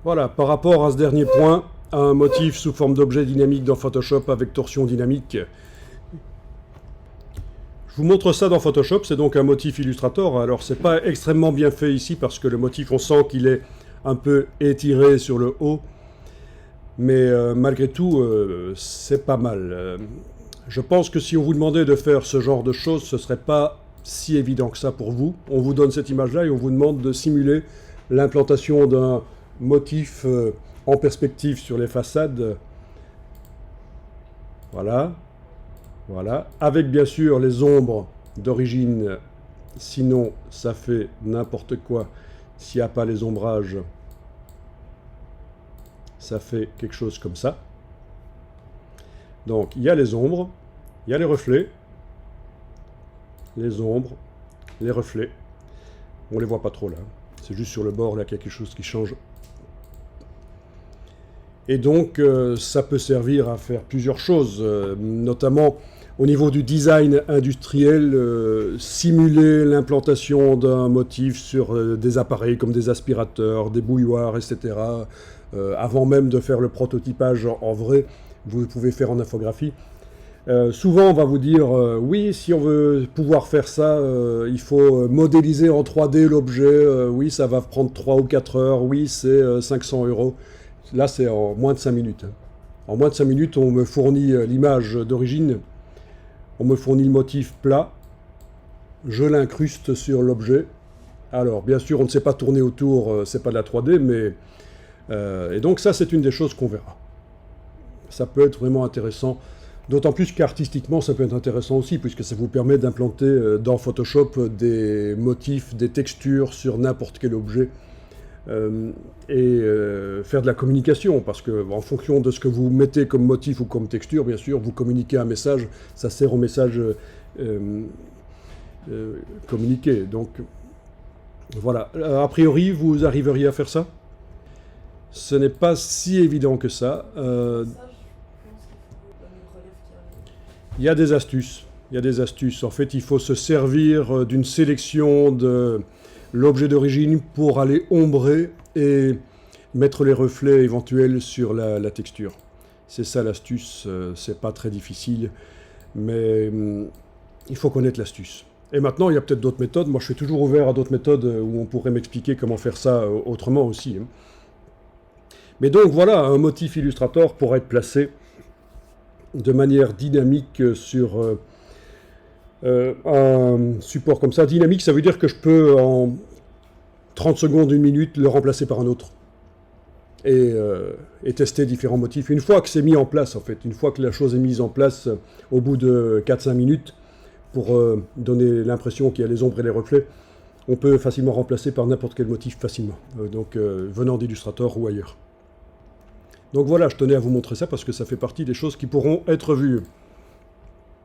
Voilà, par rapport à ce dernier point, un motif sous forme d'objet dynamique dans Photoshop avec torsion dynamique. Je vous montre ça dans Photoshop, c'est donc un motif Illustrator. Alors c'est pas extrêmement bien fait ici parce que le motif, on sent qu'il est un peu étiré sur le haut. Mais malgré tout, c'est pas mal. Je pense que si on vous demandait de faire ce genre de choses, ce serait pas si évident que ça pour vous. On vous donne cette image-là et on vous demande de simuler l'implantation d'un motif en perspective sur les façades. Voilà. Voilà. Avec bien sûr les ombres d'origine. Sinon, ça fait n'importe quoi. S'il n'y a pas les ombrages, ça fait quelque chose comme ça. Donc, il y a les ombres, il y a les reflets, les ombres, les reflets. On ne les voit pas trop là. C'est juste sur le bord là qu'il y a quelque chose qui change. Et donc, ça peut servir à faire plusieurs choses, notamment au niveau du design industriel, simuler l'implantation d'un motif sur des appareils comme des aspirateurs, des bouilloires, etc. Avant même de faire le prototypage en vrai, vous pouvez faire en infographie. Souvent, on va vous dire, oui, si on veut pouvoir faire ça, il faut modéliser en 3D l'objet, oui, ça va prendre 3 ou 4 heures, oui, c'est 500 €. Là, c'est en moins de 5 minutes. En moins de 5 minutes, on me fournit l'image d'origine, on me fournit le motif plat, je l'incruste sur l'objet. Alors, bien sûr, on ne sait pas tourner autour, c'est pas de la 3D, mais... et donc ça, c'est une des choses qu'on verra. Ça peut être vraiment intéressant, d'autant plus qu'artistiquement, ça peut être intéressant aussi, puisque ça vous permet d'implanter dans Photoshop des motifs, des textures sur n'importe quel objet, et faire de la communication, parce que en fonction de ce que vous mettez comme motif ou comme texture, bien sûr, vous communiquez un message, ça sert au message communiqué. Donc voilà, a priori, vous arriveriez à faire ça? Ce n'est pas si évident que ça. Il y a des astuces. Il y a des astuces. En fait, il faut se servir d'une sélection de l'objet d'origine pour aller ombrer et mettre les reflets éventuels sur la texture. C'est ça l'astuce. C'est pas très difficile, mais il faut connaître l'astuce. Et maintenant, il y a peut-être d'autres méthodes. Moi, je suis toujours ouvert à d'autres méthodes où on pourrait m'expliquer comment faire ça autrement aussi. Mais donc voilà, un motif Illustrator pourrait être placé de manière dynamique sur un support comme ça. Dynamique, ça veut dire que je peux en 30 secondes, 1 minute, le remplacer par un autre. Et tester différents motifs. Une fois que c'est mis en place, en fait, une fois que la chose est mise en place, au bout de 4-5 minutes, pour donner l'impression qu'il y a les ombres et les reflets, on peut facilement remplacer par n'importe quel motif facilement. Donc venant d'Illustrator ou ailleurs. Donc voilà, je tenais à vous montrer ça parce que ça fait partie des choses qui pourront être vues.